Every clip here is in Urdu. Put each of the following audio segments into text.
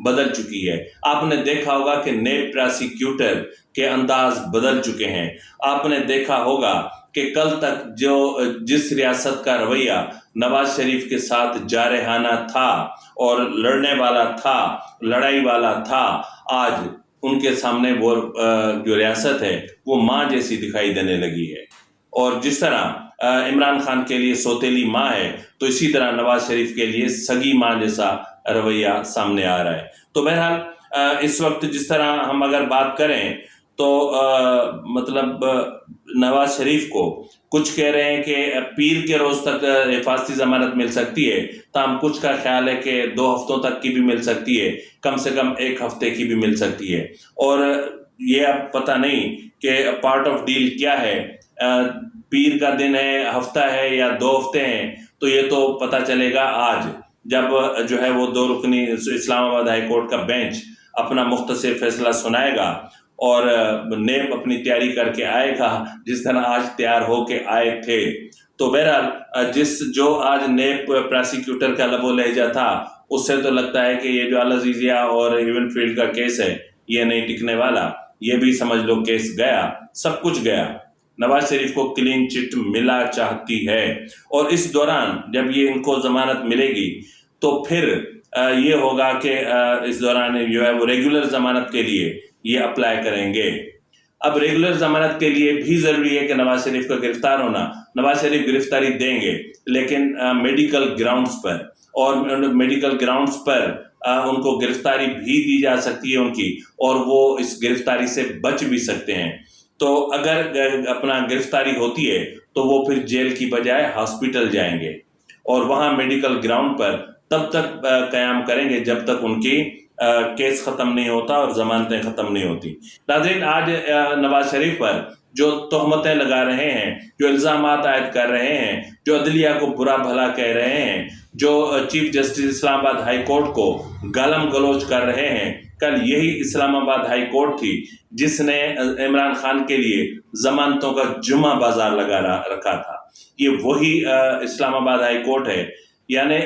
بدل چکی ہے۔ آپ نے دیکھا ہوگا کہ نیب پراسیکیوٹر کے انداز بدل چکے ہیں۔ آپ نے دیکھا ہوگا کہ کل تک جس ریاست کا رویہ نواز شریف کے ساتھ جارحانہ تھا اور لڑنے والا تھا، لڑائی والا تھا، آج ان کے سامنے وہ جو ریاست ہے وہ ماں جیسی دکھائی دینے لگی ہے۔ اور جس طرح عمران خان کے لیے سوتیلی ماں ہے، تو اسی طرح نواز شریف کے لیے سگی ماں جیسا رویہ سامنے آ رہا ہے۔ تو بہرحال اس وقت جس طرح ہم اگر بات کریں تو مطلب نواز شریف کو کچھ کہہ رہے ہیں کہ پیر کے روز تک حفاظتی ضمانت مل سکتی ہے، تاہم کچھ کا خیال ہے کہ 2 ہفتوں تک کی بھی مل سکتی ہے، کم سے کم 1 ہفتے کی بھی مل سکتی ہے۔ اور یہ اب پتہ نہیں کہ پارٹ آف ڈیل کیا ہے، پیر کا دن ہے، ہفتہ ہے یا 2 ہفتے ہیں، تو یہ تو پتہ چلے گا آج جب جو ہے وہ 2 رکنی اسلام آباد ہائی کورٹ کا بینچ اپنا مختصر فیصلہ سنائے گا اور نیب اپنی تیاری کر کے آئے گا جس طرح آج تیار ہو کے آئے تھے۔ تو بہرحال جو آج نیب پراسیکیوٹر کا لب و لہجہ تھا، اس سے تو لگتا ہے کہ یہ جو العزیزیہ اور ایون فیلڈ کا کیس ہے یہ نہیں ٹکنے والا، یہ بھی سمجھ لو کیس گیا، سب کچھ گیا۔ نواز شریف کو کلین چٹ ملا چاہتی ہے، اور اس دوران جب یہ ان کو ضمانت ملے گی تو پھر یہ ہوگا کہ اس دوران جو ہے وہ ریگولر ضمانت کے لیے یہ اپلائی کریں گے۔ اب ریگولر ضمانت کے لیے بھی ضروری ہے کہ نواز شریف کا گرفتار ہونا۔ نواز شریف گرفتاری دیں گے لیکن میڈیکل گراؤنڈز پر، اور میڈیکل گراؤنڈز پر ان کو گرفتاری بھی دی جا سکتی ہے ان کی، اور وہ اس گرفتاری سے بچ بھی سکتے ہیں۔ تو اگر اپنا گرفتاری ہوتی ہے تو وہ پھر جیل کی بجائے ہاسپٹل جائیں گے، اور وہاں میڈیکل گراؤنڈ پر تب تک قیام کریں گے جب تک ان کی کیس ختم نہیں ہوتا اور ضمانتیں ختم نہیں ہوتی۔ ناظرین، آج نواز شریف پر جو تہمتیں لگا رہے ہیں، جو الزامات عائد کر رہے ہیں، جو عدلیہ کو برا بھلا کہہ رہے ہیں، جو چیف جسٹس اسلام آباد ہائی کورٹ کو گالم گلوچ کر رہے ہیں، کل یہی اسلام آباد ہائی کورٹ تھی جس نے عمران خان کے لیے ضمانتوں کا جمعہ بازار لگا رکھا تھا۔ یہ وہی اسلام آباد ہائی کورٹ ہے، یعنی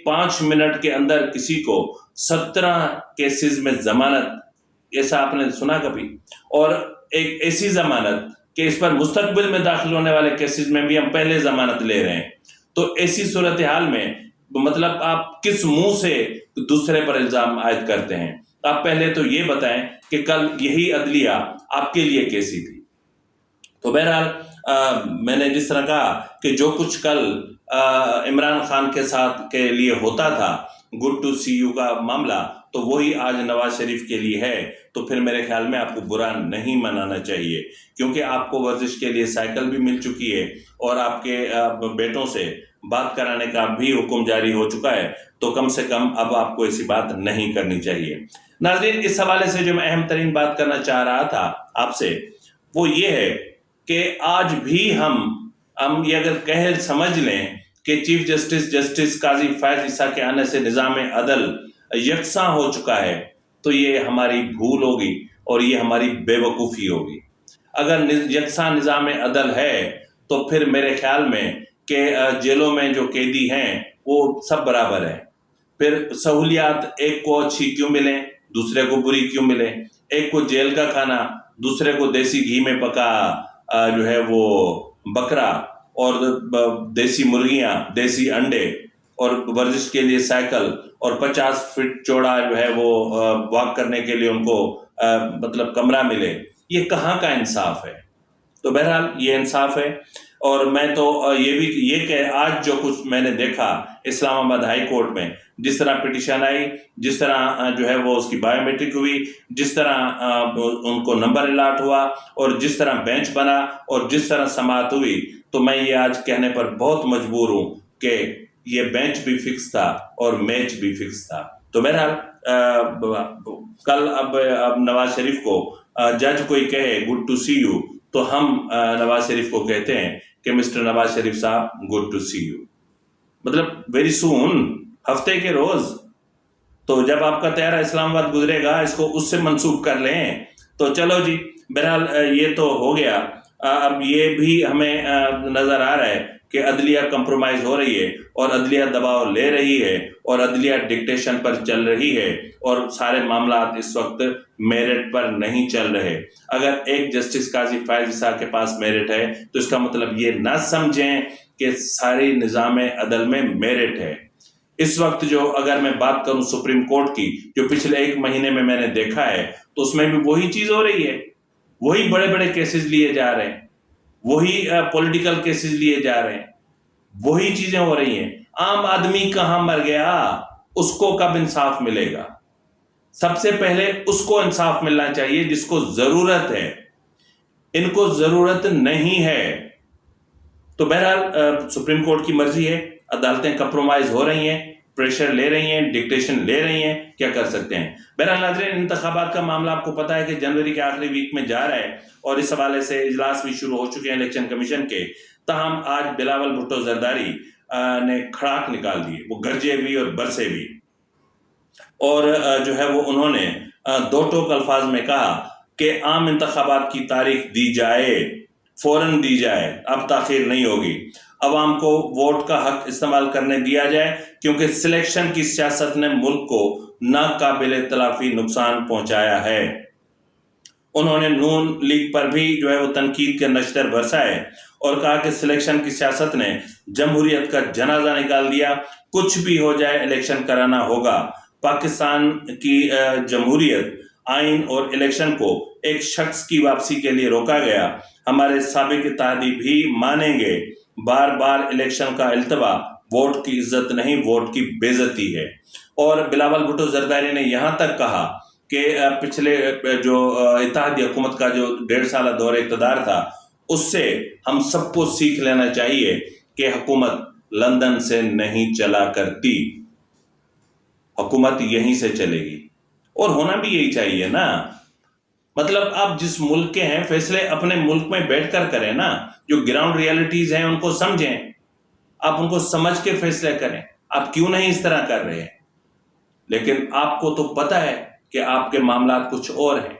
5 منٹ کے اندر کسی کو 17 کیسز میں ضمانت، ایسا آپ نے سنا کبھی؟ اور ایک ایسی ضمانت کہ اس پر مستقبل میں داخل ہونے والے کیسز میں بھی ہم پہلے ضمانت لے رہے ہیں۔ تو ایسی صورتحال میں مطلب آپ کس منہ سے دوسرے پر الزام عائد کرتے ہیں؟ آپ پہلے تو یہ بتائیں کہ کل یہی عدلیہ آپ کے لیے کیسی تھی؟ تو بہرحال میں نے جس طرح کہا کہ جو کچھ کل عمران خان کے ساتھ کے لیے ہوتا تھا، گڈ ٹو سی یو کا معاملہ، تو وہی آج نواز شریف کے لیے ہے۔ تو پھر میرے خیال میں آپ کو برا نہیں منانا چاہیے، کیونکہ آپ کو ورزش کے لیے سائیکل بھی مل چکی ہے اور آپ کے بیٹوں سے بات کرانے کا بھی حکم جاری ہو چکا ہے، تو کم سے کم اب آپ کو ایسی بات نہیں کرنی چاہیے۔ ناظرین، اس حوالے سے جو میں اہم ترین بات کرنا چاہ رہا تھا آپ سے، وہ یہ ہے کہ آج بھی ہم یہ اگر کہہ سمجھ لیں کہ چیف جسٹس قاضی فائز عیسیٰ کے آنے سے نظام عدل یکساں ہو چکا ہے، تو یہ ہماری بھول ہوگی اور یہ ہماری بے وقوفی ہوگی۔ اگر یکساں نظام عدل ہے تو پھر میرے خیال میں کہ جیلوں میں جو قیدی ہیں وہ سب برابر ہیں۔ پھر سہولیات ایک کو اچھی کیوں ملیں، دوسرے کو بری کیوں ملیں؟ ایک کو جیل کا کھانا، دوسرے کو دیسی گھی میں پکا جو ہے وہ بکرا اور دیسی مرغیاں، دیسی انڈے، اور ورزش کے لیے سائیکل، اور 50 فٹ چوڑا جو ہے وہ واک کرنے کے لیے ان کو مطلب کمرہ ملے۔ یہ کہاں کا انصاف ہے؟ تو بہرحال یہ انصاف ہے۔ اور میں تو یہ کہ آج جو کچھ میں نے دیکھا اسلام آباد ہائی کورٹ میں، جس طرح پٹیشن آئی، جس طرح جو ہے وہ اس کی بایو میٹرک ہوئی، جس طرح ان کو نمبر الاٹ ہوا، اور جس طرح بینچ بنا، اور جس طرح سماعت ہوئی، تو میں یہ آج کہنے پر بہت مجبور ہوں کہ یہ بینچ بھی فکس تھا اور میچ بھی فکس تھا۔ تو بہرحال کل اب نواز شریف کو جج کوئی کہے گڈ ٹو سی یو، تو ہم نواز شریف کو کہتے ہیں کہ مسٹر نواز شریف صاحب گڈ ٹو سی یو، مطلب ویری سون، ہفتے کے روز۔ تو جب آپ کا طیارہ اسلام آباد گزرے گا، اس کو اس سے منسوب کر لیں۔ تو چلو جی، بہرحال یہ تو ہو گیا۔ اب یہ بھی ہمیں نظر آ رہا ہے کہ عدلیہ کمپرومائز ہو رہی ہے اور عدلیہ دباؤ لے رہی ہے اور عدلیہ ڈکٹیشن پر چل رہی ہے اور سارے معاملات اس وقت میرٹ پر نہیں چل رہے. اگر ایک جسٹس قاضی فائز عیسیٰ کے پاس میرٹ ہے تو اس کا مطلب یہ نہ سمجھیں کہ ساری نظام عدل میں میرٹ ہے. اس وقت جو اگر میں بات کروں سپریم کورٹ کی، جو پچھلے 1 مہینے میں نے دیکھا ہے، تو اس میں بھی وہی چیز ہو رہی ہے. وہی بڑے بڑے کیسز لیے جا رہے ہیں، وہی پولیٹیکل کیسز لیے جا رہے ہیں، وہی چیزیں ہو رہی ہیں. عام آدمی کہاں مر گیا، اس کو کب انصاف ملے گا؟ سب سے پہلے اس کو انصاف ملنا چاہیے جس کو ضرورت ہے. ان کو ضرورت نہیں ہے. تو بہرحال سپریم کورٹ کی مرضی ہے، عدالتیں کمپرومائز ہو رہی ہیں، پریشر لے رہی ہیں، ڈکٹیشن لے رہی ہیں، کیا کر سکتے ہیں. بہرحال ناظرین، انتخابات کا معاملہ آپ کو پتا ہے کہ جنوری کے آخری ویک میں جا رہا ہے اور اس حوالے سے اجلاس بھی شروع ہو چکے ہیں الیکشن کمیشن کے. تاہم آج بلاول بھٹو زرداری نے کھڑاک نکال دی، وہ گرجے بھی اور برسے بھی، اور جو ہے وہ انہوں نے 2 ٹوک الفاظ میں کہا کہ عام انتخابات کی تاریخ دی جائے، فوراً دی جائے، اب تاخیر نہیں ہوگی. عوام کو ووٹ کا حق استعمال کرنے دیا جائے کیونکہ سلیکشن کی سیاست نے ملک کو ناقابل تلافی نقصان پہنچایا ہے. انہوں نے نون لیگ پر بھی جو ہے وہ تنقید کے نشتر برسائے اور کہا کہ سلیکشن کی سیاست نے جمہوریت کا جنازہ نکال دیا. کچھ بھی ہو جائے الیکشن کرانا ہوگا. پاکستان کی جمہوریت، آئین اور الیکشن کو ایک شخص کی واپسی کے لیے روکا گیا. ہمارے سابق اتحادی بھی مانیں گے. بار بار الیکشن کا التوا ووٹ کی عزت نہیں، ووٹ کی بے عزتی ہے. اور بلاول بھٹو زرداری نے یہاں تک کہا کہ پچھلے جو اتحادی حکومت کا جو 1.5 سالہ دور اقتدار تھا، اس سے ہم سب کو سیکھ لینا چاہیے کہ حکومت لندن سے نہیں چلا کرتی، حکومت یہیں سے چلے گی. اور ہونا بھی یہی چاہیے نا. مطلب آپ جس ملک کے ہیں، فیصلے اپنے ملک میں بیٹھ کر کریں نا. جو گراؤنڈ ریالٹیز ہیں ان کو سمجھیں، آپ ان کو سمجھ کے فیصلے کریں. آپ کیوں نہیں اس طرح کر رہے ہیں؟ لیکن آپ کو تو پتہ ہے کہ آپ کے معاملات کچھ اور ہیں،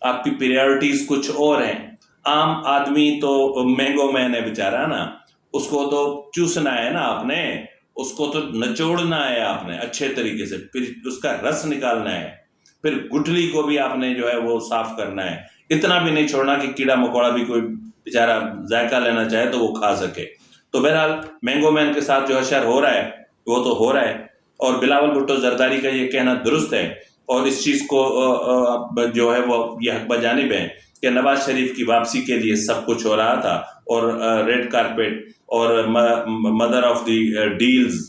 آپ کی پریارٹیز کچھ اور ہیں. عام آدمی تو مینگو مین ہے بیچارہ نا، اس کو تو چوسنا ہے نا آپ نے، اس کو تو نچوڑنا ہے آپ نے اچھے طریقے سے، پھر اس کا رس نکالنا ہے، پھر گٹھلی کو بھی آپ نے جو ہے وہ صاف کرنا ہے. اتنا بھی نہیں چھوڑنا کہ کیڑا مکوڑا بھی کوئی بیچارہ ذائقہ لینا چاہے تو وہ کھا سکے. تو بہرحال مینگو مین کے ساتھ جو حشر ہو رہا ہے وہ تو ہو رہا ہے. اور بلاول بھٹو زرداری کا یہ کہنا درست ہے، اور اس چیز کو جو ہے وہ یہ حق بجانب ہے کہ نواز شریف کی واپسی کے لیے سب کچھ ہو رہا تھا، اور ریڈ کارپیٹ اور مدر آف دی ڈیلز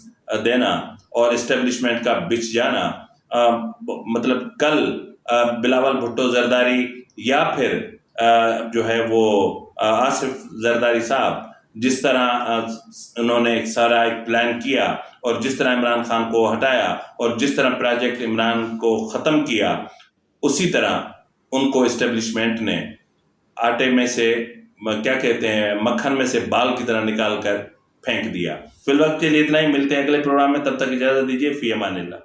دینا اور اسٹیبلشمنٹ کا بچ جانا. مطلب کل بلاول بھٹو زرداری یا پھر جو ہے وہ آصف زرداری صاحب جس طرح انہوں نے سارا ایک پلان کیا اور جس طرح عمران خان کو ہٹایا اور جس طرح پروجیکٹ عمران کو ختم کیا، اسی طرح ان کو اسٹیبلشمنٹ نے آٹے میں سے کیا کہتے ہیں مکھن میں سے بال کی طرح نکال کر پھینک دیا. فی الوقت کے لیے اتنا ہی. ملتے ہیں اگلے پروگرام میں، تب تک اجازت دیجیے. فی امان اللہ.